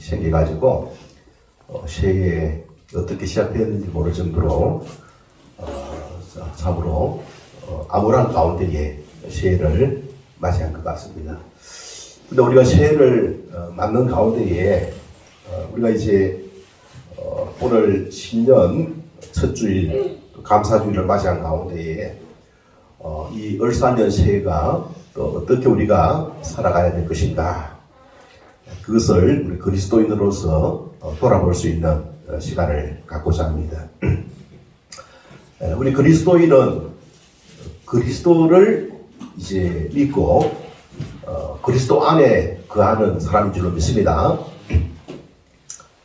생겨가지고 새해에 어떻게 시작했는지 모를 정도로 참으로 암울한 가운데에 새해를 맞이한 것 같습니다. 근데 우리가 새해를 맞는 가운데에 우리가 이제 오늘 신년 첫 주일 감사주일을 맞이한 가운데에 이 을사년 새해가 또 어떻게 우리가 살아가야 될 것인가, 그것을 우리 그리스도인으로서 돌아볼 수 있는 시간을 갖고자 합니다. 우리 그리스도인은 그리스도를 이제 믿고 그리스도 안에 거하는 사람인 줄로 믿습니다.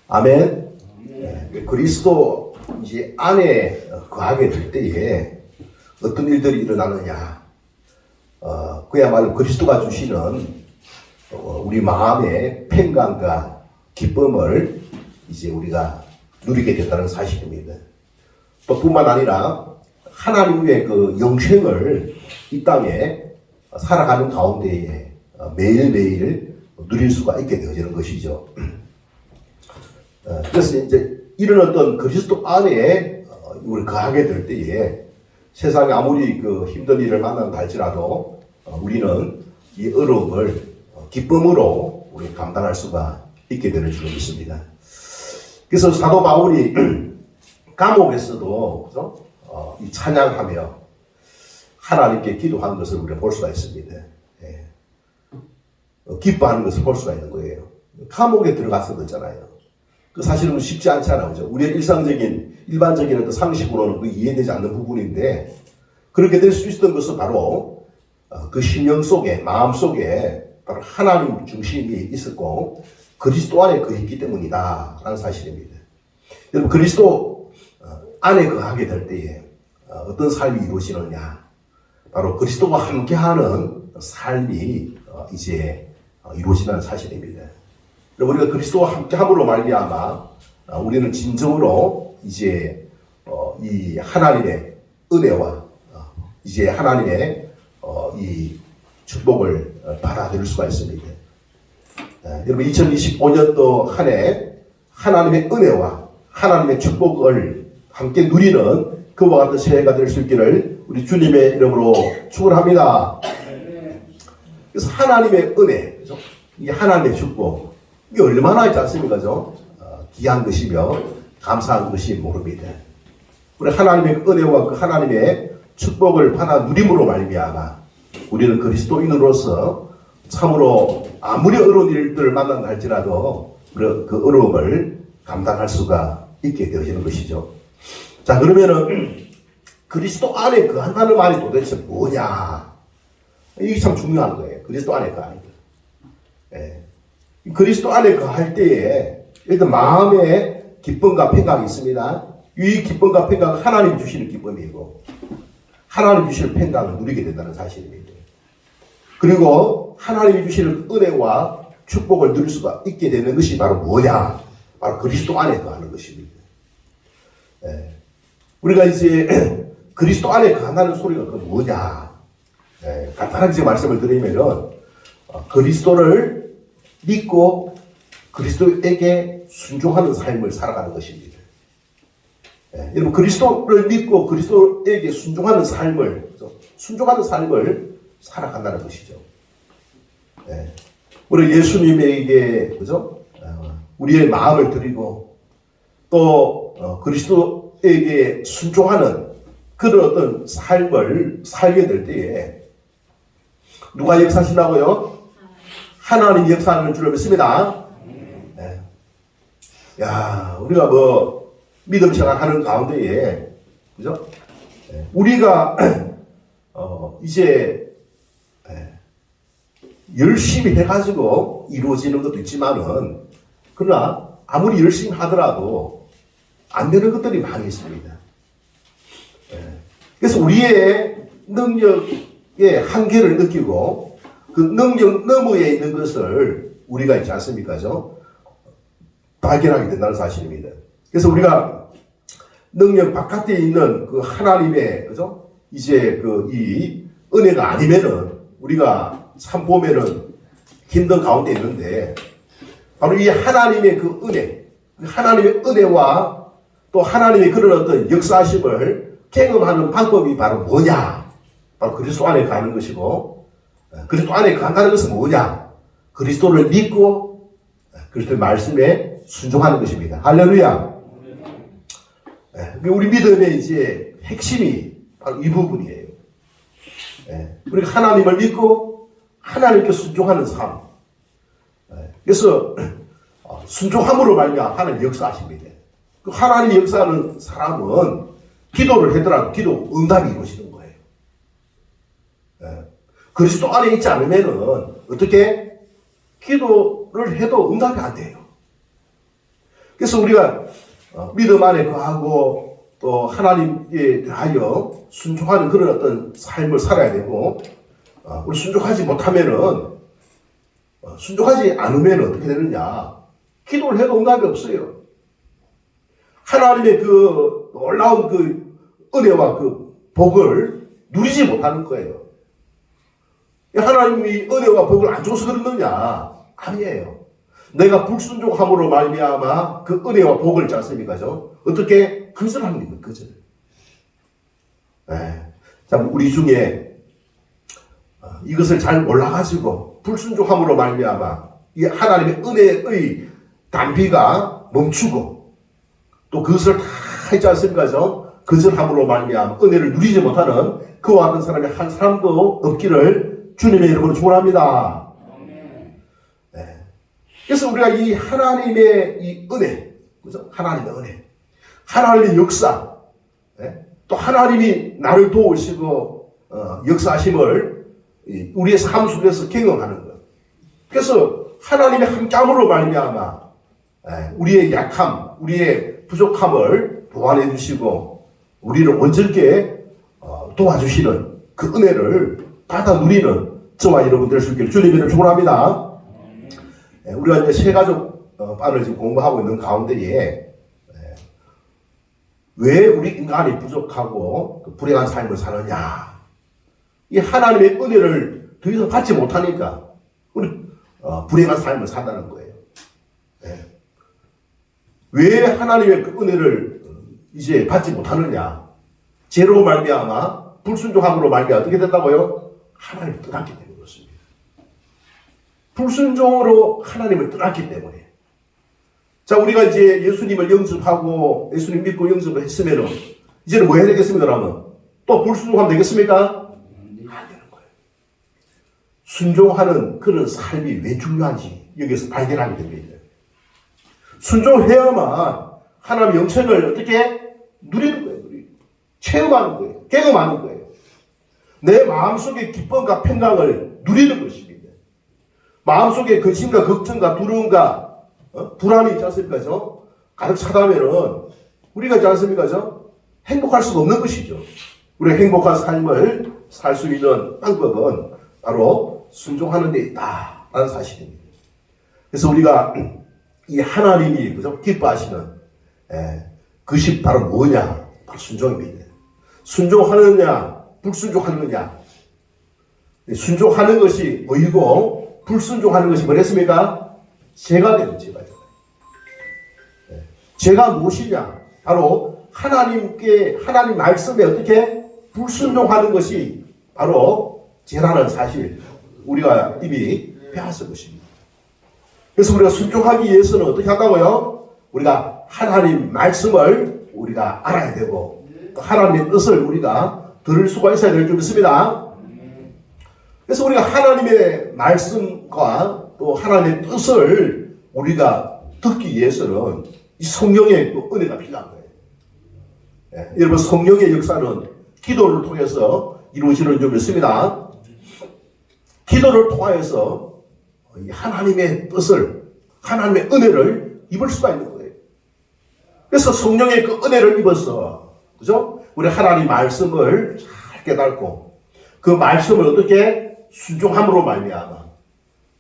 아멘. 그리스도 이제 안에 거하게 될 때에 어떤 일들이 일어나느냐, 그야말로 그리스도가 주시는 우리 마음의 평강과 기쁨을 이제 우리가 누리게 된다는 사실입니다. 또 뿐만 아니라 하나님의 그 영생을 이 땅에 살아가는 가운데에 매일매일 누릴 수가 있게 되어지는 것이죠. 그래서 이제 이런 어떤 그리스도 안에 우리 거하게 될 때에 세상에 아무리 그 힘든 일을 만난다 할지라도 우리는 이 어려움을 기쁨으로 우리 감당할 수가 있게 되는 줄 믿습니다. 그래서 사도 바울이 감옥에서도 그죠? 이 찬양하며 하나님께 기도한 것을 우리가 볼 수가 있습니다. 예. 기뻐하는 것을 볼 수가 있는 거예요. 감옥에 들어가서 그렇잖아요. 그 사실은 쉽지 않잖아요. 그죠? 우리의 일반적인 어떤 상식으로는 이해되지 않는 부분인데, 그렇게 될 수 있었던 것은 바로 그 심령 속에, 마음 속에 바로 하나님 중심이 있었고 그리스도 안에 거했기 때문이다 라는 사실입니다. 여러분, 그리스도 안에 거하게 될 때에 어떤 삶이 이루어지느냐, 바로 그리스도와 함께하는 삶이 이제 이루어진다는 사실입니다. 우리가 그리스도와 함께함으로 말미암아 우리는 진정으로 이제 이 하나님의 은혜와 이제 하나님의 이 축복을 받아들일 수가 있습니다. 여러분, 2025년도 한 해 하나님의 은혜와 하나님의 축복을 함께 누리는 그와 같은 새해가 될 수 있기를 우리 주님의 이름으로 축원합니다. 그래서 하나님의 은혜, 그죠? 이게 하나님의 축복, 이게 얼마나 있지 않습니까? 귀한 것이며 감사한 것이 모릅니다. 우리 하나님의 은혜와 그 하나님의 축복을 받아 누림으로 말미암아 우리는 그리스도인으로서 참으로 아무리 어려운 일들을 만난다 할지라도 그 어려움을 감당할 수가 있게 되어지는 것이죠. 자, 그러면은 그리스도 안에 거한다는 말이 도대체 뭐냐? 이게 참 중요한 거예요. 그리스도 안에 거하는 거. 예. 그리스도 안에 거할 때에 일단 마음에 기쁨과 평강이 있습니다. 이 기쁨과 평강은 하나님 주시는 기쁨이고 하나님 주시는 평강을 누리게 된다는 사실입니다. 그리고 하나님이 주시는 은혜와 축복을 누릴 수가 있게 되는 것이 바로 뭐냐? 바로 그리스도 안에 거하는 것입니다. 예. 우리가 이제 그리스도 안에 거한다는 소리가 그 뭐냐? 예. 간단하게 말씀을 드리면은 그리스도를 믿고 그리스도에게 순종하는 삶을 살아가는 것입니다. 예. 여러분, 그리스도를 믿고 그리스도에게 순종하는 삶을 살아간다는 것이죠. 예. 우리 예수님에게, 그죠? 우리의 마음을 드리고 또 그리스도에게 순종하는 그런 어떤 삶을 살게 될 때에 누가 역사하신다고요? 하나님 역사하는 줄로 믿습니다. 예. 야, 우리가 믿음 생활하는 가운데에, 그죠? 예. 우리가 이제 열심히 해가지고 이루어지는 것도 있지만은, 그러나 아무리 열심히 하더라도 안 되는 것들이 많이 있습니다. 그래서 우리의 능력의 한계를 느끼고 그 능력 너머에 있는 것을 우리가 있지 않습니까? 발견하게 된다는 사실입니다. 그래서 우리가 능력 바깥에 있는 그 하나님의, 그죠? 이제 이 은혜가 아니면은 우리가 참 보면은 힘든 가운데 있는데 바로 이 하나님의 그 은혜, 하나님의 은혜와 또 하나님의 그런 어떤 역사심을 경험하는 방법이 바로 뭐냐? 바로 그리스도 안에 가는 것이고, 그리스도 안에 간다는 것은 뭐냐? 그리스도를 믿고 그리스도의 말씀에 순종하는 것입니다. 할렐루야. 우리 믿음의 이제 핵심이 바로 이 부분이에요. 우리가 하나님을 믿고 하나님께 순종하는 삶. 그래서 순종함으로 말미암아 하나님 역사하십니다. 그 하나님의 역사하는 사람은 기도를 하더라도 기도 응답이 이루어지는 거예요. 그리스도 안에 있지 않으면은 어떻게 기도를 해도 응답이 안 돼요. 그래서 우리가 믿음 안에 거하고 또 하나님에 대하여 순종하는 그런 어떤 삶을 살아야 되고, 우리 순종하지 못하면은 순종하지 않으면 어떻게 되느냐? 기도를 해도 응답이 없어요. 하나님의 그 놀라운 그 은혜와 그 복을 누리지 못하는 거예요. 하나님이 은혜와 복을 안 줘서 그러느냐? 아니에요. 내가 불순종함으로 말미암아 그 은혜와 복을 있지 않습니까? 어떻게 거절하는 거예요, 거절. 자, 우리 중에 이것을 잘 몰라가지고 불순종함으로 말미암아 이 하나님의 은혜의 단비가 멈추고 또 그것을 다 하지 않습니까? 거절함으로 말미암아 은혜를 누리지 못하는 그와 같은 사람이 한 사람도 없기를 주님의 이름으로 축원합니다. 그래서 우리가 이 하나님의 이 은혜, 그죠? 하나님의 은혜, 하나님의 역사, 또 하나님이 나를 도우시고 역사하심을 우리의 삶 속에서 경험하는 것. 그래서 하나님의 함께함으로 말미암아 우리의 약함, 우리의 부족함을 보완해 주시고 우리를 온전케 도와주시는 그 은혜를 받아 누리는 저와 여러분 될 수 있기를 주님의 이름으로 축원합니다. 우리가 이제 세가족 반을 지금 공부하고 있는 가운데에 왜 우리 인간이 부족하고 불행한 삶을 사느냐? 이 하나님의 은혜를 더 이상 받지 못하니까 우리 불행한 삶을 산다는 거예요. 왜 하나님의 그 은혜를 이제 받지 못하느냐? 죄로 말미암아 불순종함으로 말미암아 어떻게 된다고요? 하나님을 떠났기 때문에 그렇습니다. 불순종으로 하나님을 떠났기 때문에. 자, 우리가 이제 예수님을 영접하고 예수님 믿고 영접을 했으면은 이제는 뭐 해야 되겠습니까? 그러면 또 불순종하면 되겠습니까? 안 되는 거예요. 순종하는 그런 삶이 왜 중요한지 여기서 발견하게 됩니다. 순종해야만 하나님의 영생을 어떻게 누리는 거예요. 체험하는 거예요. 경험하는 거예요. 내 마음속의 기쁨과 평강을 누리는 것입니다. 마음속에 근심과 걱정과 두려움과 불안이 있지 않습니까? 가득 차다면은 우리가 있지 않습니까? 행복할 수가 없는 것이죠. 우리가 행복한 삶을 살 수 있는 방법은 바로 순종하는 데 있다라는 사실입니다. 그래서 우리가 이 하나님이 기뻐하시는 그것이 바로 뭐냐? 바로 순종입니다. 순종하느냐, 불순종하느냐. 순종하는 것이 뭐이고 불순종하는 것이 뭐랬습니까? 죄가 되는 죄가 되는. 죄가 무엇이냐? 바로 하나님 말씀에 어떻게 불순종하는 것이 바로 죄라는 사실 우리가 이미 배웠을 것입니다. 그래서 우리가 순종하기 위해서는 어떻게 한다고요? 우리가 하나님 말씀을 우리가 알아야 되고 또 하나님의 뜻을 우리가 들을 수가 있어야 될 줄 믿습니다. 그래서 우리가 하나님의 말씀과 또 하나님의 뜻을 우리가 듣기 위해서는 이 성령의 또 은혜가 필요한 거예요. 여러분, 성령의 역사는 기도를 통해서 이루어지는 줄 믿습니다. 기도를 통하여서 하나님의 뜻을, 하나님의 은혜를 입을 수가 있는 거예요. 그래서 성령의 그 은혜를 입어서, 그죠? 우리 하나님 말씀을 잘 깨닫고, 그 말씀을 어떻게 순종함으로 말미암아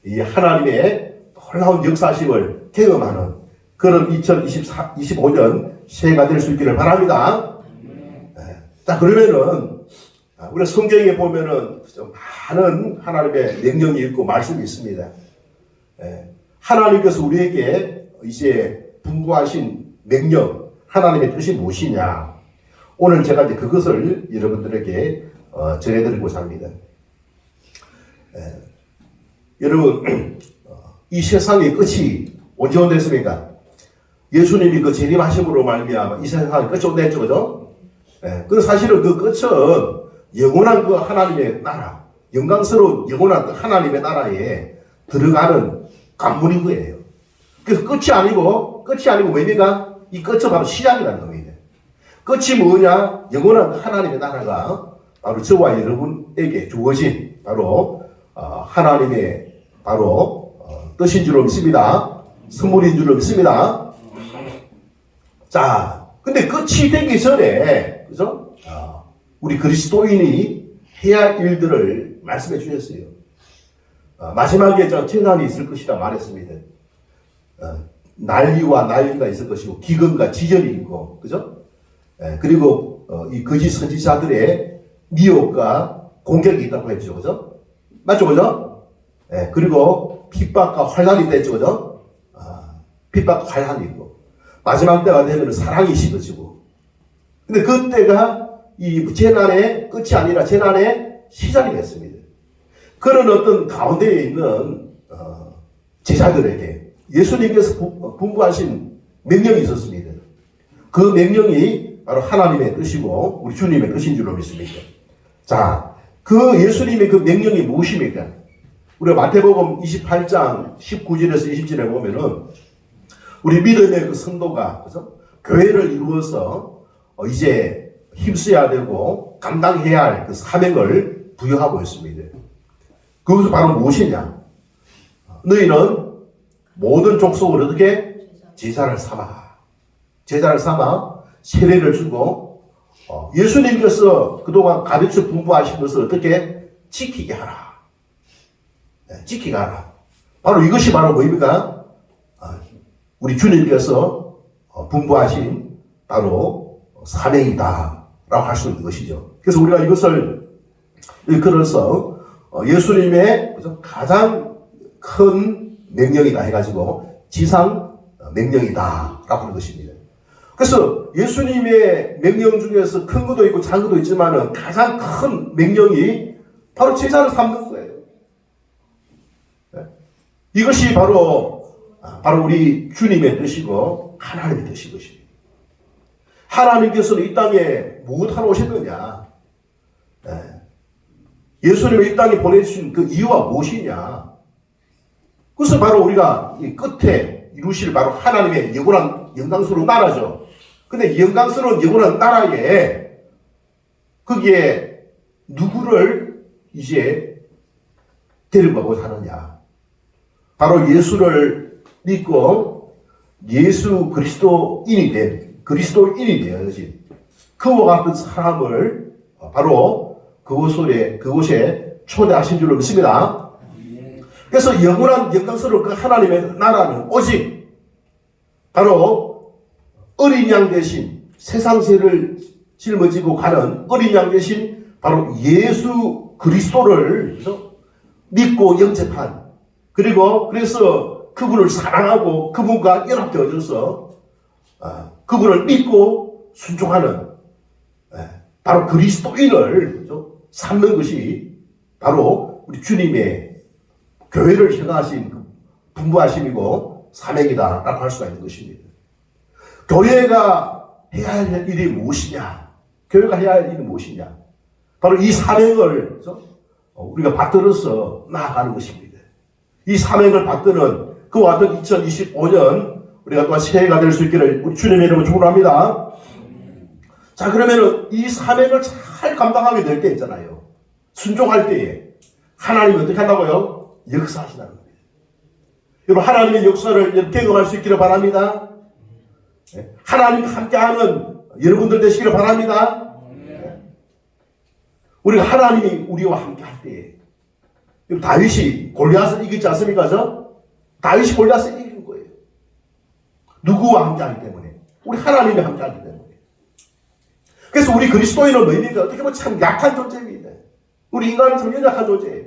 이 하나님의 놀라운 역사심을 경험하는 그런 2025년 새해가 될 수 있기를 바랍니다. 자, 그러면은 우리 성경에 보면은 많은 하나님의 명령이 있고 말씀이 있습니다. 하나님께서 우리에게 이제 분부하신 명령, 하나님의 뜻이 무엇이냐. 오늘 제가 이제 그것을 여러분들에게 전해드리고자 합니다. 여러분, 이 세상의 끝이 언제 온댔습니까? 예수님이 그 재림하심으로 말미암아 이 세상의 끝이 온댔죠, 그죠? 그 사실은 그 끝은 영원한 그 하나님의 나라, 영광스러운 영원한 그 하나님의 나라에 들어가는 관문인 거예요. 그래서 끝이 아니고 뭡니까? 이 끝은 바로 시작이라는 겁니다. 끝이 뭐냐? 영원한 하나님의 나라가 바로 저와 여러분에게 주어진 바로 하나님의 바로 뜻인 줄로 믿습니다. 선물인 줄로 믿습니다. 자, 근데 끝이 되기 전에, 그죠? 우리 그리스도인이 해야 할 일들을 말씀해 주셨어요. 마지막에 재난이 있을 것이라 말했습니다. 난리와 난리가 있을 것이고, 기근과 지전이 있고, 그죠? 그리고 이 거짓 선지자들의 미혹과 공격이 있다고 했죠, 그죠? 맞죠, 그죠? 그리고 핍박과 환란이 있다죠, 그죠? 핍박과 환란이 있고, 마지막 때가 되면 사랑이 식어지고, 근데 그때가 이 재난의 끝이 아니라 재난의 시작이 됐습니다. 그런 어떤 가운데에 있는 제자들에게 예수님께서 분부하신 명령이 있었습니다. 그 명령이 바로 하나님의 뜻이고 우리 주님의 뜻인 줄로 믿습니다. 자, 그 예수님의 그 명령이 무엇입니까? 우리가 마태복음 28장 19절에서 20절에 보면은 우리 믿음의 그 성도가, 그래서 교회를 이루어서 이제 힘써야 되고 감당해야 할 그 사명을 부여하고 있습니다. 그것은 바로 무엇이냐? 너희는 모든 족속을 어떻게? 제자를 삼아 세례를 주고 예수님께서 그동안 가르쳐 분부하신 것을 어떻게? 지키게 하라. 지키게 하라. 바로 이것이 바로 뭐입니까? 우리 주님께서 분부하신 바로 사명이다 라고 할 수 있는 것이죠. 그래서 우리가 이것을 일컬어서 예수님의 가장 큰 명령이다 해가지고 지상 명령이다 라고 하는 것입니다. 그래서 예수님의 명령 중에서 큰 것도 있고 작은 것도 있지만 가장 큰 명령이 바로 제자를 삼는 거예요. 이것이 바로 우리 주님의 뜻이고 하나님의 뜻인 것입니다. 하나님께서는 이 땅에 무엇하러 오셨느냐? 예수님을 이 땅에 보내주신 그 이유가 무엇이냐? 그것은 바로 우리가 이 끝에 이루실 바로 하나님의 영원한 영광스러운 나라죠. 근데 영광스러운 영원한 나라에 거기에 누구를 이제 데리고 가고자 하느냐? 바로 예수를 믿고 예수 그리스도인이 되어야지. 그와 같은 사람을 바로 그곳에 초대하신 줄로 믿습니다. 그래서 영원한 영광스러운 그 하나님의 나라는 오직 바로 어린 양 대신 세상세를 짊어지고 가는 어린 양 대신 바로 예수 그리스도를 믿고 영접한, 그리고 그래서 그분을 사랑하고 그분과 연합되어져서 그분을 믿고 순종하는 바로 그리스도인을 삼는 것이 바로 우리 주님의 교회를 향하신 분부하심이고 사명이다 라고 할 수가 있는 것입니다. 교회가 해야 할 일이 무엇이냐? 교회가 해야 할 일이 무엇이냐? 바로 이 사명을 우리가 받들어서 나아가는 것입니다. 이 사명을 받드는 그와 같은 2025년 우리가 또한 새해가 될 수 있기를 우리 주님의 이름으로 축원합니다. 자, 그러면은 이 사명을 잘 감당하게 될 때 있잖아요. 순종할 때에 하나님이 어떻게 한다고요? 역사하신다는 겁니다. 여러분, 하나님의 역사를 경험할 수 있기를 바랍니다. 하나님 함께하는 여러분들 되시기를 바랍니다. 우리가 하나님이 우리와 함께할 때에 다윗이 골리앗을 이기지 않습니까? 다윗이 골리앗을 이긴 거예요. 누구와 함께하기 때문에? 우리 하나님이 함께하기 때문에. 그래서 우리 그리스도인은 뭐입니까? 어떻게 보면 참 약한 존재입니다. 우리 인간은 참 연약한 존재예요.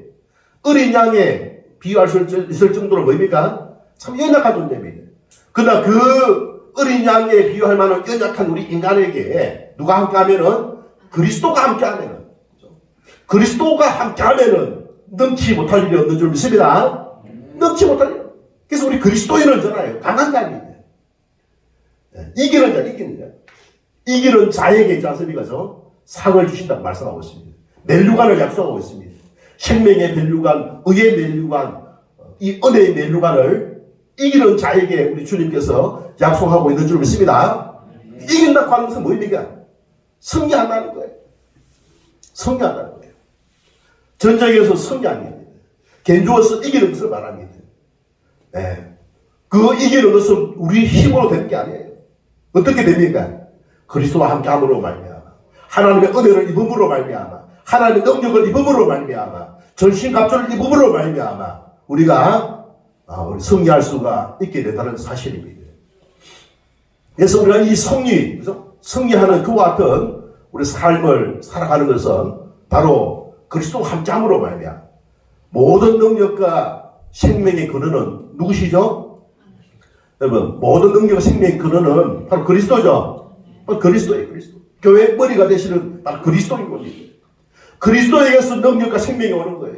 어린 양에 비유할 수 있을 정도로 뭐입니까? 참 연약한 존재입니다. 그러나 그 어린 양에 비유할 만한 연약한 우리 인간에게 누가 함께하면은 그리스도가 함께하면은 그리스도가 함께하면은 넘치 못할 일이 없는 줄 믿습니다. 넘치 못할 일. 그래서 우리 그리스도인은 전하요 강한 자입니다. 이기는 자, 이기는 자. 이기는 자에게 있지 않습니까? 상을 주신다고 말씀하고 있습니다. 멜류관을 약속하고 있습니다. 생명의 멜류관, 의의 멜류관, 이 은혜의 멜류관을 이기는 자에게 우리 주님께서 약속하고 있는 줄 믿습니다. 이긴다고 하는 것은 뭐입니까? 승리한다는 거예요. 승리한다는 거예요. 전쟁에서 승리하는 겁니다. 견주어서 이기는 것을 말합니다. 네. 그 이기는 것은 우리 힘으로 되는 게 아니에요. 어떻게 됩니까? 그리스도와 함께 함으로 말미암아, 하나님의 은혜를 입음으로 말미암아, 하나님의 능력을 입음으로 말미암아, 전신갑주를 입음으로 말미암아 우리가 우리 승리할 수가 있게 된다는 사실입니다. 그래서 우리가 이 승리, 그죠? 승리하는 그와 같은 우리 삶을 살아가는 것은 바로 그리스도와 함께함으로 말미암아. 모든 능력과 생명의 근원은 누구시죠? 여러분, 모든 능력과 생명의 근원은 바로 그리스도죠. 바로 그리스도예요, 그리스도. 교회의 머리가 되시는 바로 그리스도인 겁니다. 그리스도에게서 능력과 생명이 오는 거예요.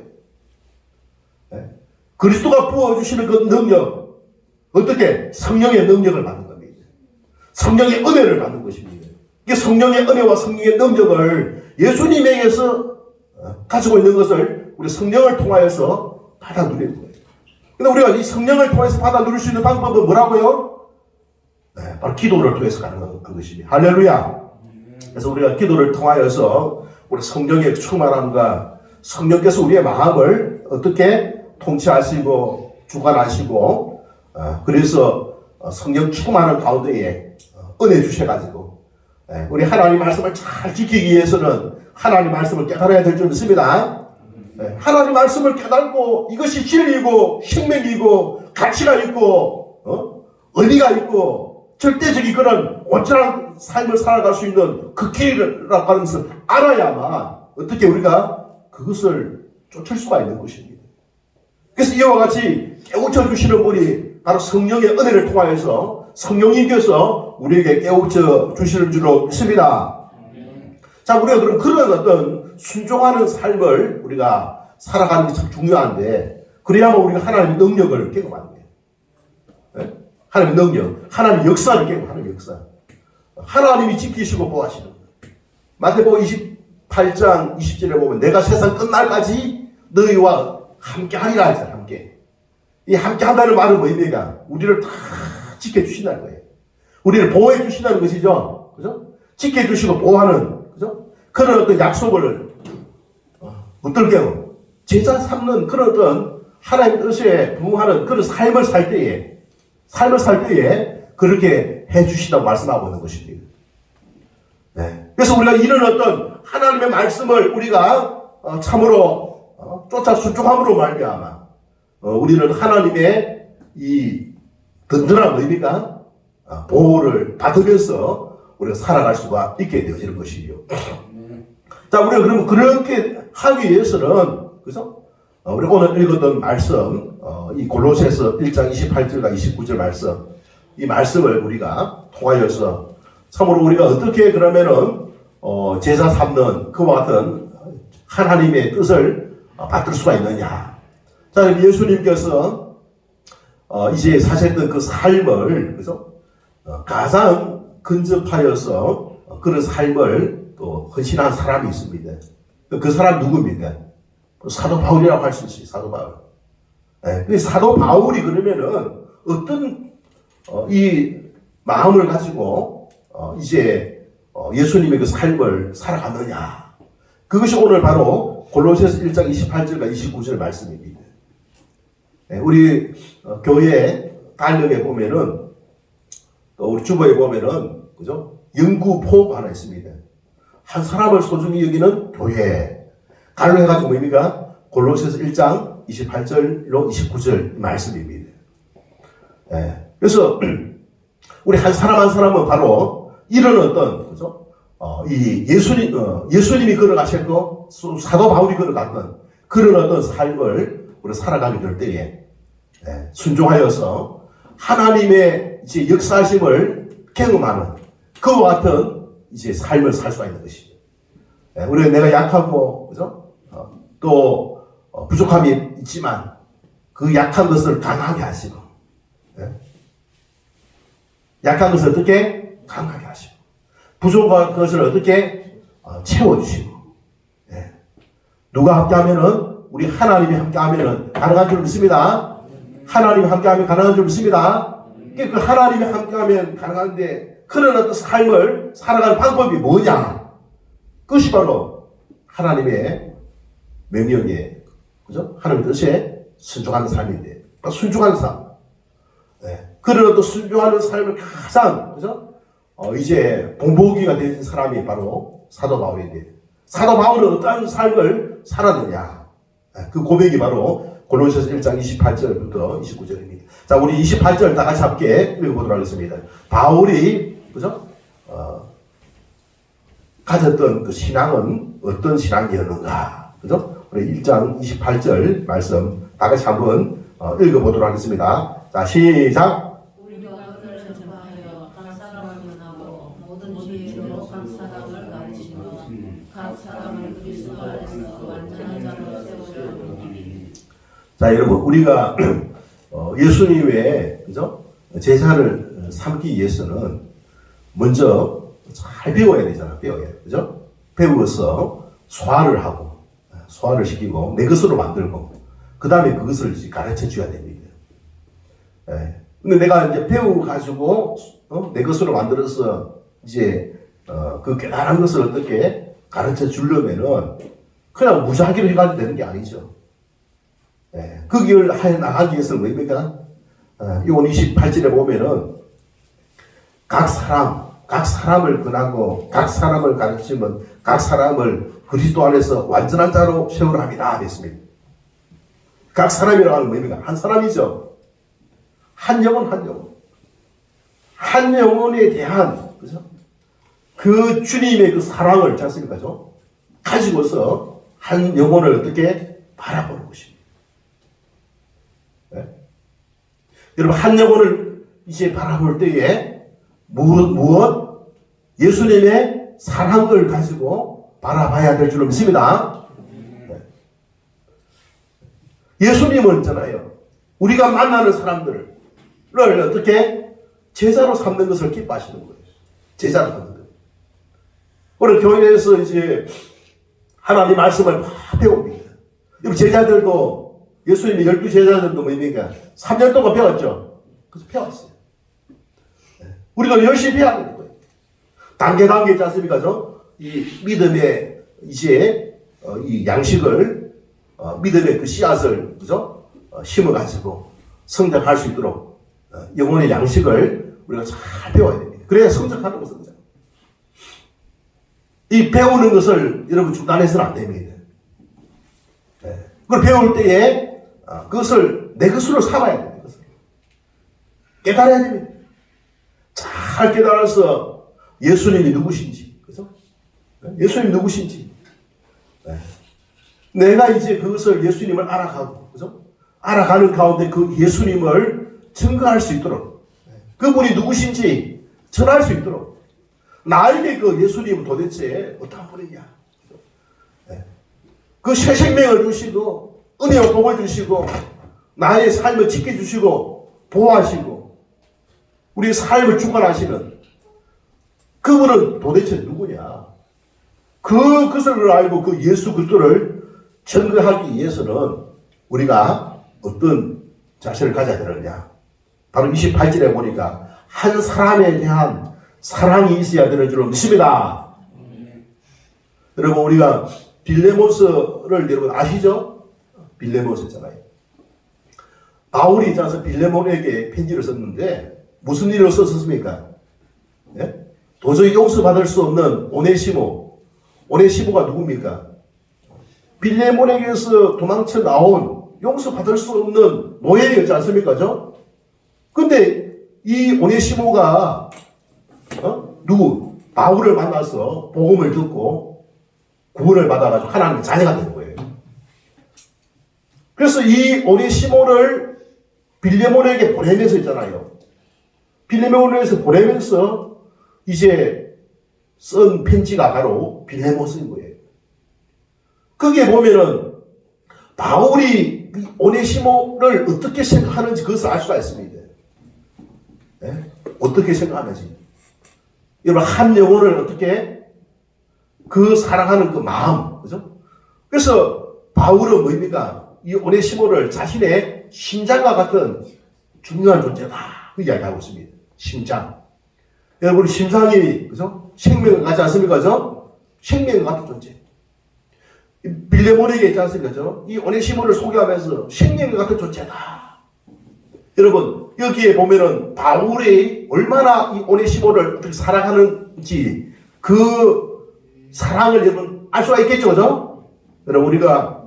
네? 그리스도가 부어주시는 그 능력, 어떻게? 성령의 능력을 받는 겁니다. 성령의 은혜를 받는 것입니다. 이게 성령의 은혜와 성령의 능력을 예수님에게서 가지고 있는 것을 우리 성령을 통하여서 받아 누리는 거예요. 근데 우리가 이 성령을 통해서 받아 누릴 수 있는 방법은 뭐라고요? 네, 바로 기도를 통해서 가능한 것입니다. 할렐루야. 그래서 우리가 기도를 통하여서 우리 성령의 충만함과 성령께서 우리의 마음을 어떻게 통치하시고 주관하시고 그래서 성령 충만한 가운데에 은혜 주셔가지고 우리 하나님 말씀을 잘 지키기 위해서는 하나님 말씀을 깨달아야 될 줄 믿습니다. 하나님 말씀을 깨달고 이것이 진리이고 생명이고 가치가 있고 의미가 있고 절대적인 그런 온전한 삶을 살아갈 수 있는 그 길이라고 하는 것을 알아야만 어떻게 우리가 그것을 쫓을 수가 있는 것입니다. 그래서 이와 같이 깨우쳐 주시는 분이 바로 성령의 은혜를 통하여서 성령님께서 우리에게 깨우쳐 주시는 줄로 믿습니다. 자, 우리가 그럼 그런 어떤 순종하는 삶을 우리가 살아가는 게 참 중요한데, 그래야만 우리가 하나님의 능력을 경험하는 거예요. 네? 하나님의 능력, 하나님의 역사를 경험하는 역사. 하나님이 지키시고 보호하시는 거예요. 마태복음 28장 20절에 보면 내가 세상 끝날까지 너희와 함께 하리라 했어요. 함께. 이 함께 한다는 말은 뭐입니까? 우리를 다 지켜주신다는 거예요. 우리를 보호해 주신다는 것이죠. 그죠? 지켜주시고 보호하는, 그죠? 그런 어떤 약속을, 어떨게요? 제자 삼는 그런 어떤 하나님 뜻에 부응하는 그런 삶을 살 때에 그렇게 해 주시다고 말씀하고 있는 것입니다. 네. 그래서 우리가 이런 어떤 하나님의 말씀을 우리가 참으로 쫓아 순종함으로 말미암아 우리는 하나님의 이 든든한 뭐입니까? 보호를 받으면서 우리가 살아갈 수가 있게 되어지는 것이죠. 자, 우리가 그러면 그렇게 하기 위해서는, 그죠? 우리가 오늘 읽었던 말씀, 이 골로새서 1장 28절과 29절 말씀, 이 말씀을 우리가 통하여서 참으로 우리가 어떻게 그러면은, 제자 삼는 그와 같은 하나님의 뜻을 받들 수가 있느냐. 자, 예수님께서, 이제 사셨던 그 삶을, 그죠? 가장 근접하여서 그런 삶을 또 헌신한 사람이 있습니다. 그 사람 누구입니까? 사도 바울이라고 할 수 있어요. 사도 바울. 네. 사도 바울이 그러면은 어떤 이 마음을 가지고 이제 예수님의 그 삶을 살아갔느냐. 그것이 오늘 바로 골로새서 1장 28절과 29절 말씀입니다. 네. 우리 교회 달력에 보면은 또 우리 주보에 보면은 그죠? 영구포가 하나 있습니다. 한 사람을 소중히 여기는 교회. 갈로 해가지고 뭡니까? 골로새서 1장 28절로 29절 말씀입니다. 예. 그래서 우리 한 사람 한 사람은 바로 이런 어떤 그죠? 이 예수님이 걸어가셨고 사도 바울이 걸어갔던 그런 어떤 삶을 우리 살아가게 될 때에 순종하여서 하나님의 이제 역사심을 경험하는 그와 같은 이제 삶을 살 수가 있는 것이죠. 우리가 내가 약하고, 그죠? 또, 부족함이 있지만 그 약한 것을 강하게 하시고, 약한 것을 어떻게 강하게 하시고, 부족한 것을 어떻게 채워주시고, 누가 함께하면은 우리 하나님이 함께하면은 가능한 줄 믿습니다. 하나님이 함께하면 가능한 줄 믿습니다. 그 하나님이 함께하면 가능한데 그런 어떤 삶을 살아가는 방법이 뭐냐? 그것이 바로 하나님의 명령에, 그죠? 하나님의 뜻에 순종하는 삶인데, 순종하는 삶. 그런 어떤 순종하는 삶을 가장, 그죠? 이제 본보기가 된 사람이 바로 사도 바울인데, 사도 바울은 어떤 삶을 살았느냐? 그 고백이 바로 골로새서 1장 28절부터 29절입니다. 자, 우리 28절 다 같이 함께 읽어보도록 하겠습니다. 바울이, 그죠? 가졌던 그 신앙은 어떤 신앙이었는가? 그죠? 우리 1장 28절 말씀 다 같이 한번 읽어보도록 하겠습니다. 자, 시작! 우리가 그를 전파하여 각 사람을 만나고 모든 지혜로 각 사람을 가르치며 각 사람을 그리스도 안에서 완전한 자로 세우려 하노니. 자, 여러분, 우리가 예수님 외에, 그죠? 제자를 삼기 위해서는 먼저 잘 배워야 되잖아. 배워야 돼. 그죠? 배워서 소화를 하고, 소화를 시키고, 내 것으로 만들고, 그 다음에 그것을 이제 가르쳐 줘야 됩니다. 근데 내가 이제 배워가지고, 내 것으로 만들어서, 이제, 그 깨달은 것을 어떻게 가르쳐 주려면은, 그냥 무작위로 해가지고 되는 게 아니죠. 그 길을 해 나가기 위해서는 뭡니까? 요한 28절에 보면은, 각 사람을 권하고, 각 사람을 가르치면, 각 사람을 그리스도 안에서 완전한 자로 세우려 합니다. 됐습니다. 각 사람이라고 하는 뭡니까? 한 사람이죠. 한 영혼, 한 영혼. 한 영혼에 대한, 그죠? 그 주님의 그 사랑을, 있지 않습니까? 가지고서 한 영혼을 어떻게 바라보는 것입니다. 여러분, 한 영혼을 이제 바라볼 때에 무엇? 예수님의 사랑을 가지고 바라봐야 될 줄로 믿습니다. 예수님은 있잖아요. 우리가 만나는 사람들을 어떻게 제자로 삼는 것을 기뻐하시는 거예요. 제자로 삼는 거예요. 오늘 교회에서 이제 하나님 말씀을 막 배웁니다. 여러분, 제자들도 예수님의 12제자들도 뭡니까? 3년 동안 배웠죠. 그래서 배웠어요. 우리가 열심히 해야 되는 거예요. 단계 있지 않습니까? 이 믿음의 이제 이 양식을 믿음의 그 씨앗을, 그죠? 심어가지고 성장할 수 있도록 영혼의 양식을 우리가 잘 배워야 됩니다. 그래야 성장하는 거 성장. 이 배우는 것을 여러분 중단해서는 안 됩니다. 그걸 배울 때에 그것을 내 것으로 삼아야 됩니다. 깨달아야 됩니다. 잘 깨달아서 예수님이 누구신지, 그죠? 예수님이 누구신지. 내가 이제 그것을 예수님을 알아가고, 그죠? 알아가는 가운데 그 예수님을 증거할 수 있도록, 그분이 누구신지 전할 수 있도록, 나에게 그 예수님은 도대체 어떤 분이냐. 그 새 생명을 주시고, 은혜와 복을 주시고, 나의 삶을 지켜주시고, 보호하시고, 우리의 삶을 주관하시는 그분은 도대체 누구냐? 그것을 알고 그 예수 그리스도를 증거하기 위해서는 우리가 어떤 자세를 가져야 되느냐? 바로 28절에 보니까 한 사람에 대한 사랑이 있어야 되는 줄로 믿습니다. 여러분, 우리가 빌레몬서를 여러분 아시죠? 빌레몬서잖아요. 바울이 있잖아서 빌레몬에게 편지를 썼는데 무슨 일을 썼습니까? 네? 도저히 용서받을 수 없는 오네시모. 오네시모가 누굽니까? 빌레몬에게서 도망쳐 나온 용서받을 수 없는 노예였지 않습니까? 근데 이 오네시모가 누구? 바울을 만나서 복음을 듣고 구원을 받아가지고 하나님의 자녀가 된 거예요. 그래서 이 오네시모를 빌레몬에게 보내면서 있잖아요. 빌레몬에서 보내면서 이제 쓴 편지가 바로 빌레몬서인 거예요. 거기에 보면은 바울이 오네시모를 어떻게 생각하는지 그것을 알 수가 있습니다. 네? 어떻게 생각하는지. 여러분, 한 영혼을 어떻게 그 사랑하는 그 마음, 그죠? 그래서 바울은 뭡니까? 이 오네시모를 자신의 심장과 같은 중요한 존재다. 그 이야기하고 있습니다. 심장. 여러분, 심장이, 그죠? 생명을 가지 않습니까? 그죠? 생명과 같은 존재. 빌레몬에게 있지 않습니까? 그죠? 이 오네시모를 소개하면서 생명과 같은 존재다. 여러분, 여기에 보면은 바울이 얼마나 이 오네시모를 어떻게 사랑하는지 그 사랑을 여러분 알 수가 있겠죠, 그죠? 여러분, 우리가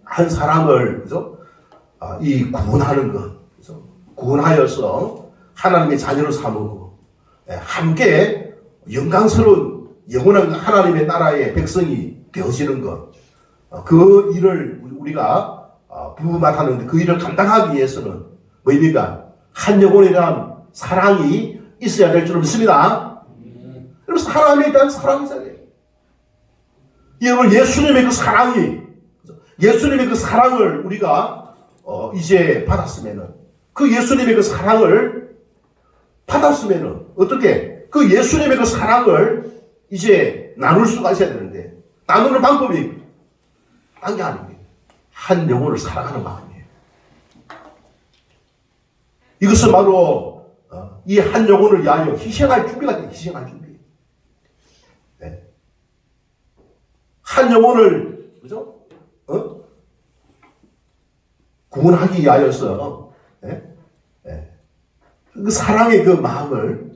한 사람을, 그죠? 이 구원하는 것, 그죠? 구원하여서 하나님의 자녀로 삼고, 함께 영광스러운 영원한 하나님의 나라의 백성이 되어지는 것, 그 일을 우리가 부임하는데 그 일을 감당하기 위해서는 뭐입니까? 한 영혼에 대한 사랑이 있어야 될 줄 믿습니다. 그래서 사람에 대한 사랑이잖아요. 여러분, 예수님의 그 사랑이, 예수님의 그 사랑을 우리가 이제 받았으면은, 그 예수님의 그 사랑을 받았으면은 어떻게 그 예수님의 그 사랑을 이제 나눌 수가 있어야 되는데, 나누는 방법이 딴 게 아닙니다. 한 영혼을 사랑하는 마음이에요. 이것은 바로 이 한 영혼을 위하여 희생할 준비가 돼요. 희생할 준비. 네. 한 영혼을, 그죠? 구원하기 위하여서 그 사랑의 그 마음을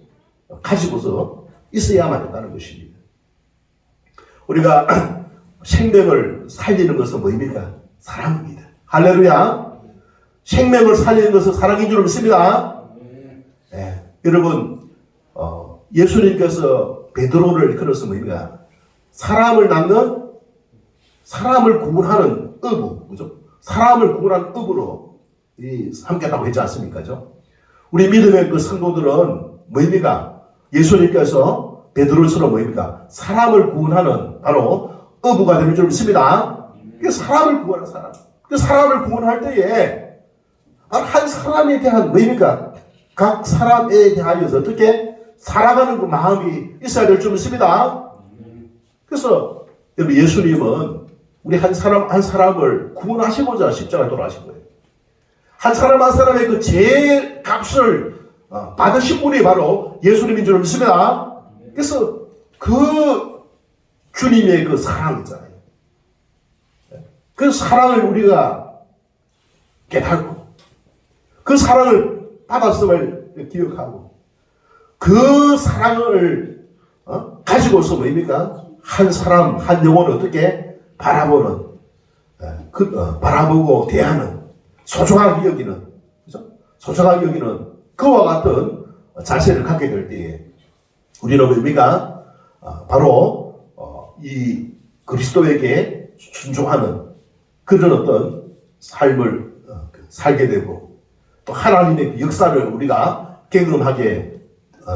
가지고서 있어야만 된다는 것입니다. 우리가 생명을 살리는 것은 뭐입니까? 사랑입니다. 할렐루야. 생명을 살리는 것은 사랑인 줄 믿습니다. 네. 여러분, 예수님께서 베드로를 이끌어서 뭐입니까? 사람을 낳는, 사람을 구원하는 어부, 그죠? 사람을 구원하는 어부로 삼겠다고 했지 않습니까? 그죠? 우리 믿음의 그 성도들은 뭐입니까? 예수님께서 베드로처럼 뭐입니까? 사람을 구원하는 바로 어부가 되는 줄 믿습니다. 그 사람을 구원하는 사람. 그 사람을 구원할 때에 한 사람에 대한 뭐입니까? 각 사람에 대하여서 어떻게 살아가는 그 마음이 있어야 될 줄 믿습니다. 그래서 여러분, 예수님은 우리 한 사람 한 사람을 구원하시고자 십자가에 돌아가신 거예요. 한 사람 한 사람의 그 죄 값을 받으신 분이 바로 예수님인 줄 믿습니다. 그래서 그 주님의 그 사랑 있잖아요. 그 사랑을 우리가 깨닫고 그 사랑을 받았음을 기억하고 그 사랑을 가지고서 뭐입니까? 한 사람 한 영혼을 어떻게 바라보는 바라보고 대하는 소중하게 여기는, 그죠? 소중하게 여기는 그와 같은 자세를 갖게 될 때에 우리는 뭡니까? 바로 이 그리스도에게 순종하는 그런 어떤 삶을 살게 되고 또 하나님의 역사를 우리가 경험하게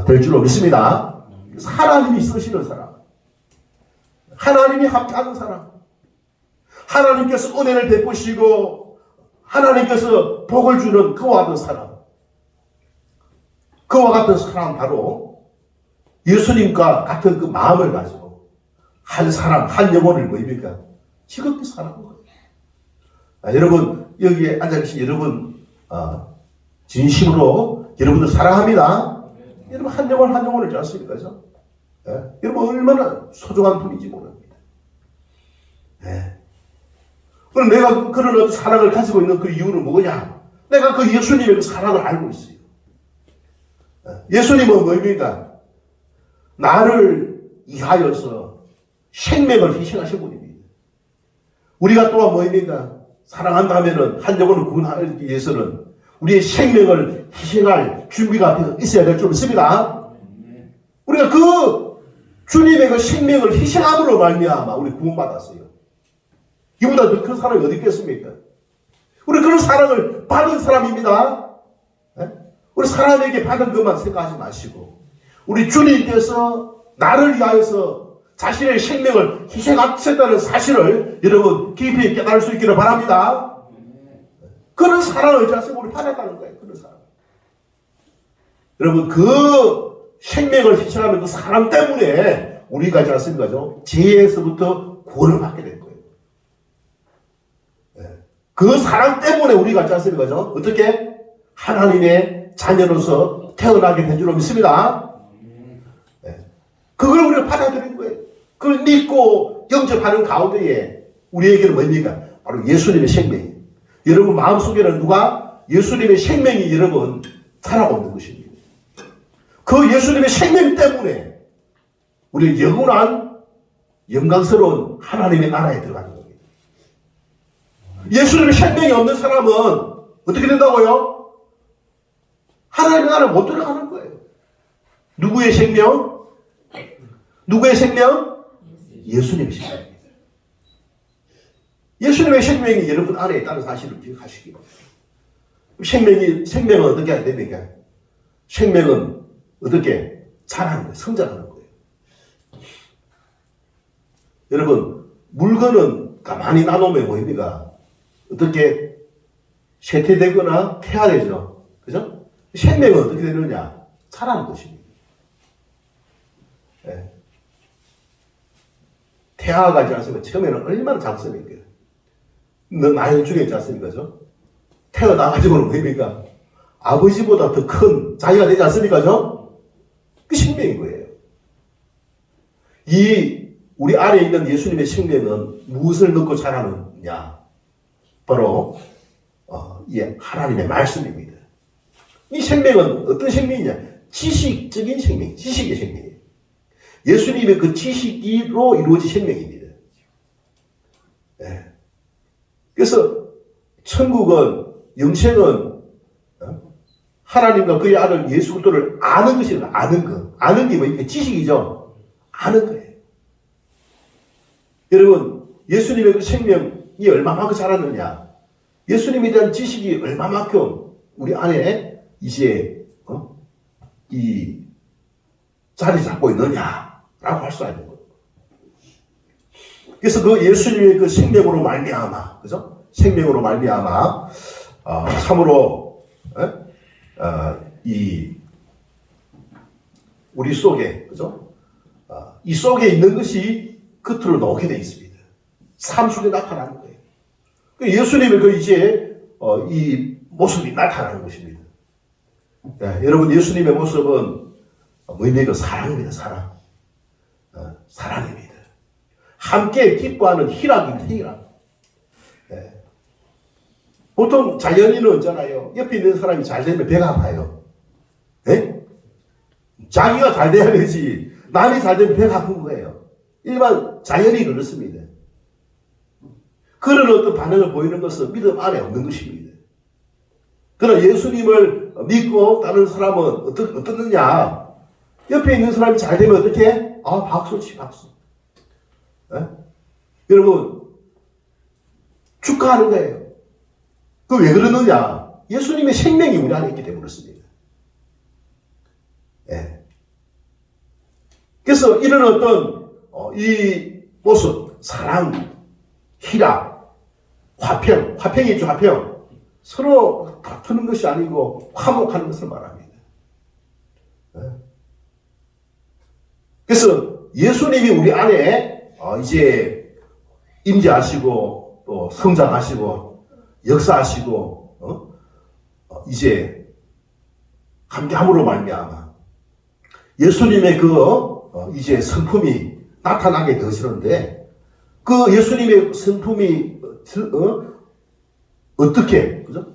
될 줄로 믿습니다. 하나님이 쓰시는 사람, 하나님이 함께하는 사람, 하나님께서 은혜를 베푸시고 하나님께서 복을 주는 그와 같은 사람, 그와 같은 사람 바로 예수님과 같은 그 마음을 가지고 한 사람, 한 영혼을 뭐입니까? 지극히 사랑하는 거예요. 여러분, 여기에 앉아계신 여러분, 진심으로 여러분들 사랑합니다. 여러분, 한 영혼, 한 영혼을 지 않습니까? 여러분, 얼마나 소중한 분인지 모릅니다. 그럼 내가 그런 어떤 사랑을 가지고 있는 그 이유는 뭐냐? 내가 그 예수님의 그 사랑을 알고 있어요. 예수님은 뭡니까? 나를 위하여서 생명을 희생하신 분입니다. 우리가 또한 뭐입니까? 사랑한다면은 한 영혼을 구원하기 위해서는 우리의 생명을 희생할 준비가 있어야 될 줄 믿습니다. 우리가 그 주님의 그 생명을 희생함으로 말미암아 우리 구원받았어요. 이보다 더 큰 사랑이 어디 있겠습니까? 우리 그런 사랑을 받은 사람입니다. 우리 사람에게 받은 것만 생각하지 마시고 우리 주님께서 나를 위하여서 자신의 생명을 희생하셨다는 사실을 여러분 깊이 깨달을 수 있기를 바랍니다. 그런 사랑을 자신 우리 받았다는 거예요. 그런 사랑. 여러분 그 생명을 희생하는 그 사람 때문에 우리가 있지 않습니까? 죄에서부터 구원을 받게 된 거예요. 그 사랑 때문에 우리가 있지 않습니까? 어떻게? 하나님의 자녀로서 태어나게 된 줄로 믿습니다. 그걸 우리가 받아들인 거예요. 그걸 믿고 영접하는 가운데에 우리에게는 뭡니까? 바로 예수님의 생명이. 여러분 마음속에는 누가? 예수님의 생명이 여러분 살아가고 있는 것입니다. 그 예수님의 생명 때문에 우리 영원한 영광스러운 하나님의 나라에 들어가는 겁니다. 예수님의 생명이 없는 사람은 어떻게 된다고요? 하나님의 나라에 못 들어가는 거예요. 누구의 생명? 누구의 생명? 예수님의 생명입니다. 예수님의 생명이 여러분 안에 있다는 사실을 기억하시기 바랍니다. 생명은 어떻게 해야 됩니까? 생명은 어떻게 자라는 거예요? 성장하는 거예요. 여러분, 물건은 가만히 놔놓으면 뭐입니까? 어떻게 쇠퇴되거나 폐화되죠. 그죠? 생명은 어떻게 되느냐? 자라는 것입니다. 네. 태아가 있지 않습니까? 처음에는 얼마나 작습니까? 나중에 있지 않습니까? 태어나가지고는 뭐입니까? 아버지보다 더 큰 자기가 되지 않습니까? 그 생명인 거예요. 우리 안에 있는 예수님의 생명은 무엇을 넣고 자라느냐? 바로 이 하나님의 말씀입니다. 이 생명은 어떤 생명이냐? 지식적인 생명, 지식의 생명이에요. 예수님의 그 지식으로 이루어진 생명입니다. 네. 그래서 천국은, 영생은 하나님과 그의 아들 예수 그리스도를 아는 것이다. 아는 것. 아는 게 뭐입니까? 지식이죠. 아는 거예요. 여러분, 예수님의 그 생명이 얼마만큼 자랐느냐? 예수님에 대한 지식이 얼마만큼 우리 안에 이제 이 자리 잡고 있느냐라고 할 수가 있는 거예요. 그래서 그 예수님의 그 생명으로 말미암아, 그죠? 생명으로 말미암아 참으로 이 우리 속에, 그죠? 이 속에 있는 것이 겉으로 나오게 되어 있습니다. 삶 속에 나타나는 거예요. 예수님의 그 이제 이 모습이 나타나는 것입니다. 네, 여러분 예수님의 모습은 뭐입니까? 사랑입니다. 사랑. 사랑입니다. 함께 기뻐하는 희락입니다. 희락. 네. 보통 자연인은 있잖아요. 옆에 있는 사람이 잘 되면 배가 아파요. 네? 자기가 잘 돼야 되지. 남이 잘 되면 배가 아픈 거예요. 일반 자연이 그렇습니다. 그런 어떤 반응을 보이는 것은 믿음 안에 없는 것입니다. 그러나 예수님을 믿고 다른 사람은 어떻느냐? 옆에 있는 사람이 잘 되면 어떻게? 박수치, 박수. 네? 여러분, 축하하는 거예요. 그 왜 그러느냐? 예수님의 생명이 우리 안에 있기 때문에 그렇습니다. 네. 그래서 이런 어떤 이 모습, 사랑, 희락, 화평이 있죠, 화평. 서로 다투는 것이 아니고 화목하는 것을 말합니다. 네. 그래서 예수님이 우리 안에 이제 임재하시고 또 성장하시고 역사하시고 이제 함께함으로 말미암아 예수님의 그 이제 성품이 나타나게 되시는데 그 예수님의 성품이 어떻게, 그죠?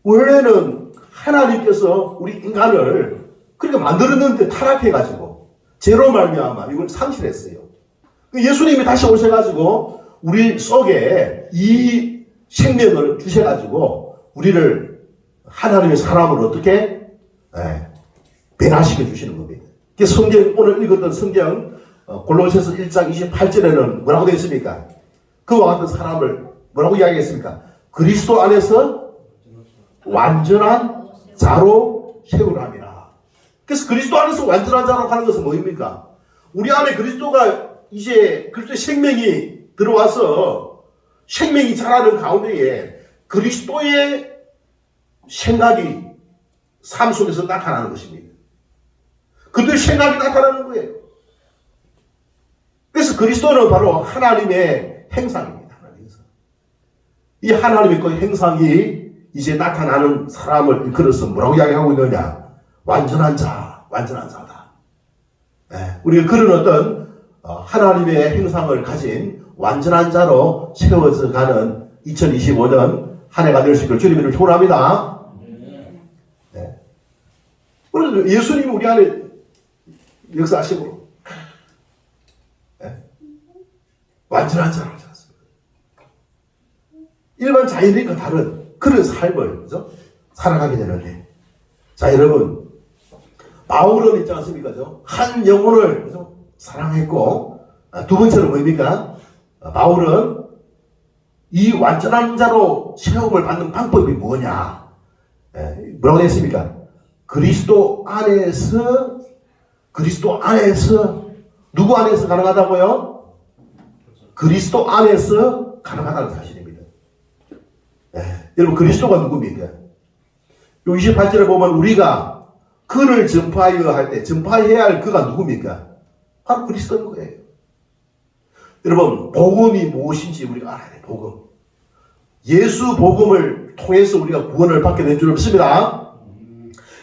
원래는 하나님께서 우리 인간을 그렇게 만들었는데 타락해가지고 죄로 말미암아 이걸 상실했어요. 예수님이 다시 오셔가지고 우리 속에 이 생명을 주셔가지고 우리를 하나님의 사람으로 어떻게 변화시켜 주시는 겁니다. 성경 오늘 읽었던 성경 골로새서 1장 28절에는 뭐라고 되어 있습니까? 그와 같은 사람을 뭐라고 이야기했습니까? 그리스도 안에서 완전한 자로 세우라. 그래서 그리스도 안에서 완전한 자로 가는 것은 뭐입니까? 우리 안에 그리스도가 이제 그리스도의 생명이 들어와서 생명이 자라는 가운데에 그리스도의 생각이 삶 속에서 나타나는 것입니다. 그들의 생각이 나타나는 거예요. 그래서 그리스도는 바로 하나님의 행상입니다. 이 하나님의 그 행상이 이제 나타나는 사람을 일컬어서 뭐라고 이야기하고 있느냐? 완전한 자, 완전한 자다. 우리가 그런 어떤 하나님의 행상을 가진 완전한 자로 세워져 가는 2025년 한 해가 될 수 있기를 주님을 축원합니다. 그래서 예수님이 우리 안에 역사하심으로 완전한 자로 하셨습니다. 일반 자연인과 다른 그런 삶을 그죠? 살아가게 되는데, 자 여러분, 바울은 있지 않습니까? 한 영혼을 그죠? 사랑했고, 두 번째로 뭡니까? 바울은 이 완전한 자로 세움을 받는 방법이 뭐냐? 뭐라고 했습니까? 그리스도 안에서 누구 안에서 가능하다고요? 그리스도 안에서 가능하다는 사실입니다. 여러분, 그리스도가 누굽니까? 요 28절에 보면 우리가 그를 전파하여 할 때 전파해야 할 그가 누굽니까? 바로 그리스도인 거예요. 여러분, 복음이 무엇인지 우리가 알아야 돼요. 복음. 예수 복음을 통해서 우리가 구원을 받게 된 줄 믿습니다.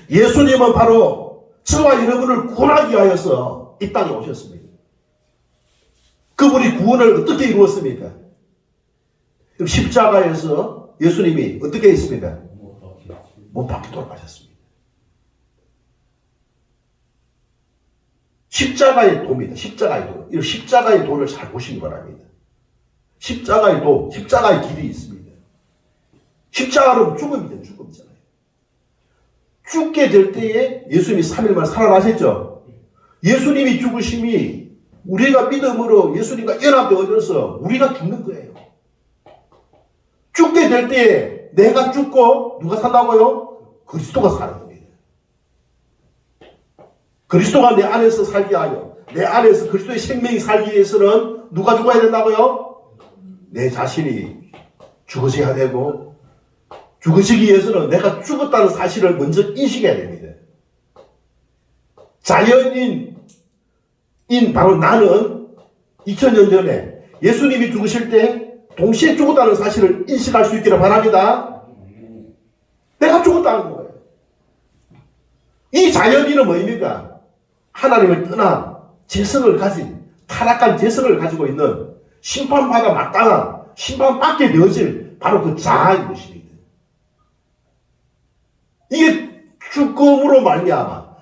예수님은 바로 저와 여러분을 구원하기 위하여서 이 땅에 오셨습니다. 그분이 구원을 어떻게 이루었습니까? 십자가에서 예수님이 어떻게 했습니까? 못 박혀 돌아가셨습니다. 십자가의 도입니다. 십자가의 도. 이 십자가의 도를 잘 보시기 바랍니다. 십자가의 도, 십자가의 길이 있습니다. 십자가는 죽음이잖아요. 죽음이잖아요. 죽게 될 때에 예수님이 3일 만에 살아나셨죠. 예수님이 죽으심이 우리가 믿음으로 예수님과 연합되어져서 우리가 죽는 거예요. 죽게 될 때에 내가 죽고 누가 산다고요? 그리스도가 사는 겁니다. 그리스도가 내 안에서 살게 하여 내 안에서 그리스도의 생명이 살기 위해서는 누가 죽어야 된다고요? 내 자신이 죽어져야 되고, 죽어지기 위해서는 내가 죽었다는 사실을 먼저 인식해야 됩니다. 자연인 바로 나는 2000년 전에 예수님이 죽으실 때 동시에 죽었다는 사실을 인식할 수 있기를 바랍니다. 내가 죽었다는 거예요. 이 자연인은 뭐입니까? 하나님을 떠난 재성을 가진, 타락한 재성을 가지고 있는 심판받아 마땅한, 심판받게 되어질 바로 그 자아인 것입니다. 이게 죽음으로 말미암아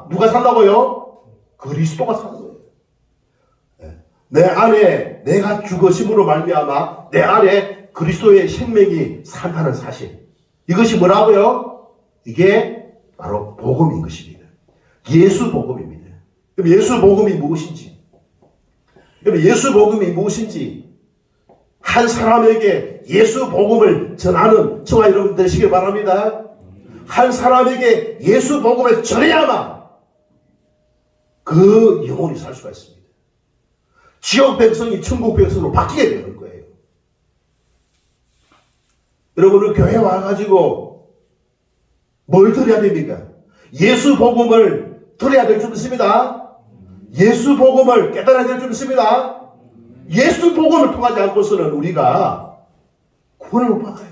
누가 산다고요? 그리스도가 사는 거예요. 내 안에 내가 죽으심으로 말미암아 내 안에 그리스도의 생명이 산다는 사실, 이것이 뭐라고요? 이게 바로 복음인 것입니다. 예수 복음입니다. 그럼 예수 복음이 무엇인지 한 사람에게 예수 복음을 전하는 저와 여러분 되시길 바랍니다. 한 사람에게 예수 복음을 전해야만 그 영혼이 살 수가 있습니다. 지옥 백성이 천국 백성으로 바뀌게 되는 거예요. 여러분은 교회 와가지고 뭘 들어야 됩니까? 예수 복음을 들어야 될 줄 믿습니다. 예수 복음을 깨달아야 될 줄 믿습니다. 예수 복음을 통하지 않고서는 우리가 구원을 못 받아요.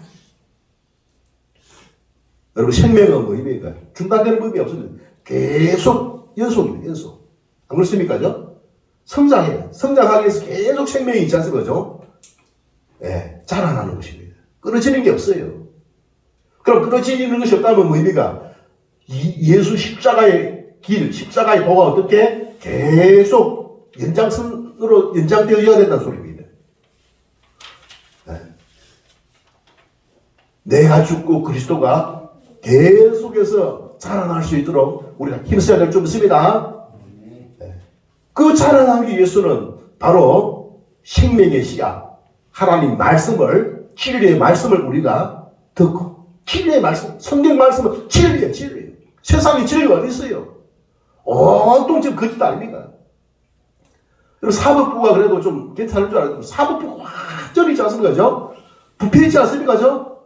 여러분, 생명은 뭐입니까? 중단되는 법이 없습니다. 계속 연속입니다. 연속. 안 그렇습니까? 성장해요. 성장하기 위해서 계속 생명이 있지 않습니까? 자라나는 것입니다. 끊어지는 게 없어요. 그럼 끊어지는 것이 없다면 뭐입니까? 예수 십자가의 길, 십자가의 도가 어떻게 계속 연장선으로 연장되어야 된다는 소리입니다. 내가 죽고 그리스도가 계속해서 자라날 수 있도록 우리가 힘써야 될 줄 믿습니다. 그 자라나기 위해서는 바로 생명의 씨앗, 하나님 말씀을, 진리의 말씀을 우리가 듣고 진리의 말씀, 성경 말씀은 진리예요, 진리예요. 세상에 진리가 어디 있어요? 온통 지금 거짓 아닙니까? 그리고 사법부가 그래도 좀 괜찮을 줄 알았는데 사법부가 완전히 있지 않습니까? 저? 부패했지 않습니까? 저?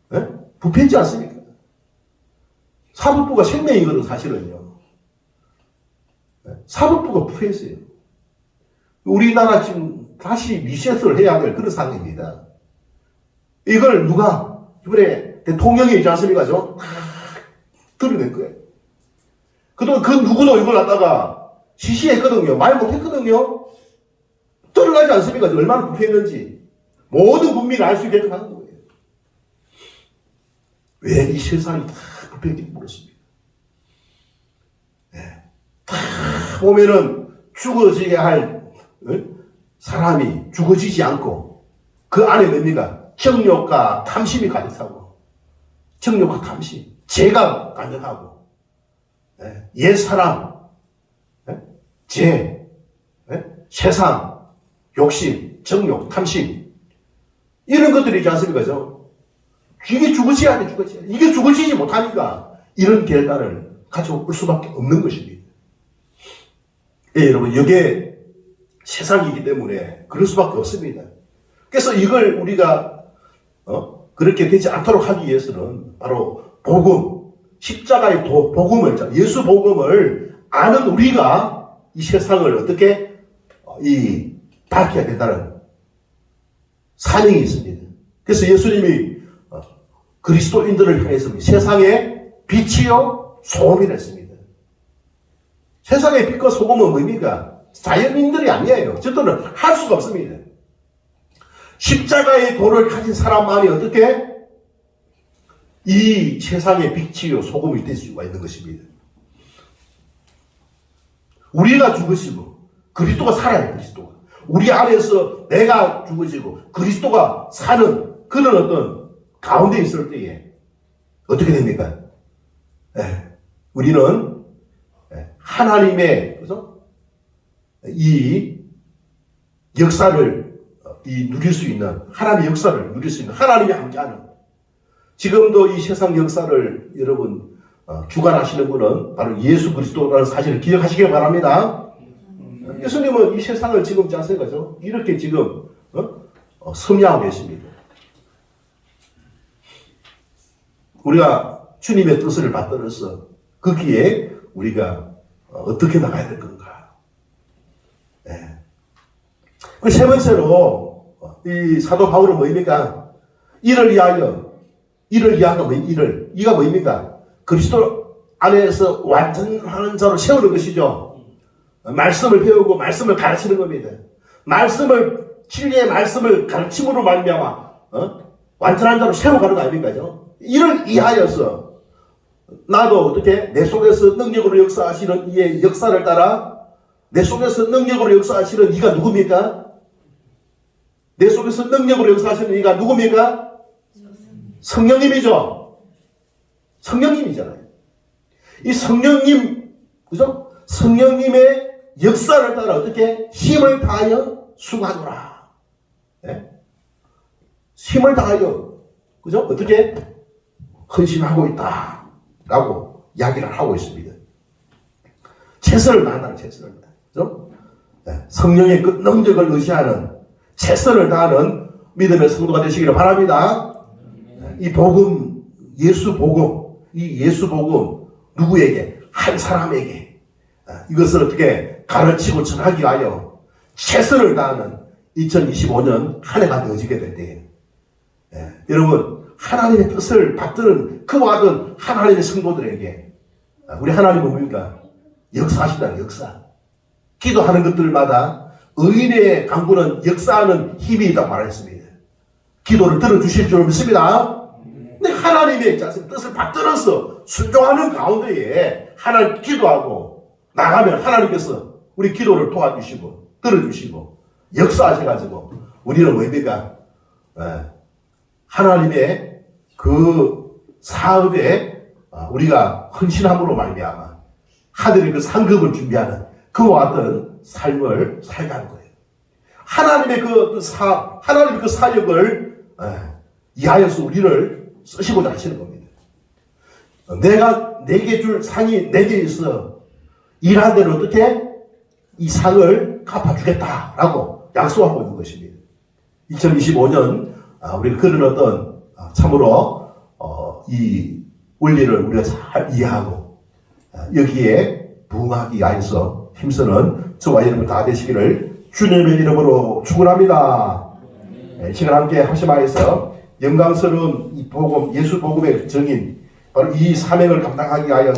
네? 부패했지 않습니까? 사법부가 생명이거든, 사실은요. 네? 사법부가 부패했어요. 우리나라 지금 다시 리셋을 해야 될 그런 상황입니다. 이걸 누가 이번에 대통령이 있지 않습니까? 저? 드러낸 거예요. 그동안 그 누구도 이걸 갖다가 시시했거든요. 말 못했거든요. 드러나지 않습니까? 얼마나 부패했는지. 모든 국민이 알 수 있게끔 하는 거예요. 왜 이 세상이 다 부패했는지 모르겠습니다. 네. 다 보면은 죽어지게 할 사람이 죽어지지 않고 그 안에 뭡니까? 정욕과 탐심이 가득 차고 정욕과 탐심, 죄가 가득하고 옛 사람, 죄, 세상, 욕심, 정욕, 탐심 이런 것들이지 않습니까? 이게 죽어지야 돼, 죽어지야 돼. 이게 죽어지지 못하니까 이런 결과를 가져올 수밖에 없는 것입니다. 예, 여러분, 이게 세상이기 때문에 그럴 수밖에 없습니다. 그래서 이걸 우리가 그렇게 되지 않도록 하기 위해서는 바로 복음, 십자가의 복음을, 예수 복음을 아는 우리가 이 세상을 어떻게 밝혀야 된다는 사명이 있습니다. 그래서 예수님이 그리스도인들을 향해서 세상의 빛이요 소금이라 했습니다. 세상의 빛과 소금은 뭡니까? 자연인들이 아니에요. 저들은 할 수가 없습니다. 십자가의 도를 가진 사람만이 어떻게 이 세상의 빛이요 소금이 될 수가 있는 것입니다. 우리가 죽으시고 그리스도가 살아요. 그리스도가 우리 안에서 내가 죽어지고 그리스도가 사는 그런 어떤 가운데 있을 때에 어떻게 됩니까? 우리는 하나님의 그죠? 이 역사를 누릴 수 있는 하나님의 역사를 누릴 수 있는 하나님이 함께하는 지금도 이 세상 역사를 여러분 주관하시는 분은 바로 예수 그리스도라는 사실을 기억하시기 바랍니다. 예수님은 이 세상을 지금 자세가죠 이렇게 지금 섭리하고 계십니다. 우리가 주님의 뜻을 받들어서 거기에 우리가 어떻게 나가야 될 건가? 그 세 번째로 이 사도 바울은 뭐입니까? 이를 위하여 뭐 이가 뭐입니까? 그리스도 안에서 완전하는 자로 세우는 것이죠. 말씀을 배우고 말씀을 가르치는 겁니다. 진리의 말씀을 가르침으로 말미암아 완전한 자로 세워가는 거 아닙니까? 이를 위하여서 나도 어떻게 내 속에서 능력으로 역사하시는 이의 역사를 따라 내 속에서 능력으로 역사하시는 이가 누굽니까? 내 속에서 능력으로 역사하시는 이가 누굽니까? 성령님이죠. 성령님이잖아요. 이 성령님, 그죠? 성령님의 역사를 따라 어떻게 힘을 다하여 수고하노라. 네? 힘을 다하여, 그죠? 어떻게 헌신하고 있다. 라고 이야기를 하고 있습니다. 최선을 다한다는 최선을 다한다. 그죠? 네. 성령의 그 능력을 의지하는 최선을 다하는 믿음의 성도가 되시기를 바랍니다. 이 복음, 예수 복음, 이 예수 복음 누구에게? 한 사람에게 이것을 어떻게 가르치고 전하기 위하여 최선을 다하는 2025년 한 해가 되어지게 될 때에 여러분 하나님의 뜻을 받드는 그와 같은 하나님의 성도들에게 우리 하나님은 뭡니까? 역사하신다는 역사. 기도하는 것들마다 의인의 강구는 역사하는 힘이 있다고 말했습니다. 기도를 들어주실 줄 믿습니다. 근데 하나님의 뜻을 받들어서 순종하는 가운데에 하나님 기도하고 나가면 하나님께서 우리 기도를 도와주시고 들어주시고 역사하셔가지고 우리는 뭡니까? 하나님의 그 사업에 우리가 헌신함으로 말미암아 하늘의 그 상급을 준비하는 그와 같은 삶을 살가는 거예요. 하나님의 그 사역을 이하여서 우리를 쓰시고자 하시는 겁니다. 내가 내게 줄 상이 내게 있어. 일한 대로 어떻게 이 상을 갚아주겠다라고 약속하고 있는 것입니다. 2025년 우리가 그런 어떤 참으로 이 원리를 우리가 잘 이해하고 여기에 부응하기 위해서 힘쓰는 저와 여러분 다 되시기를 주님의 이름으로 축원합니다. 시간 함께 하심하여서 영광스러운 이 복음, 예수 복음의 증인 바로 이 사명을 감당하기 위하여서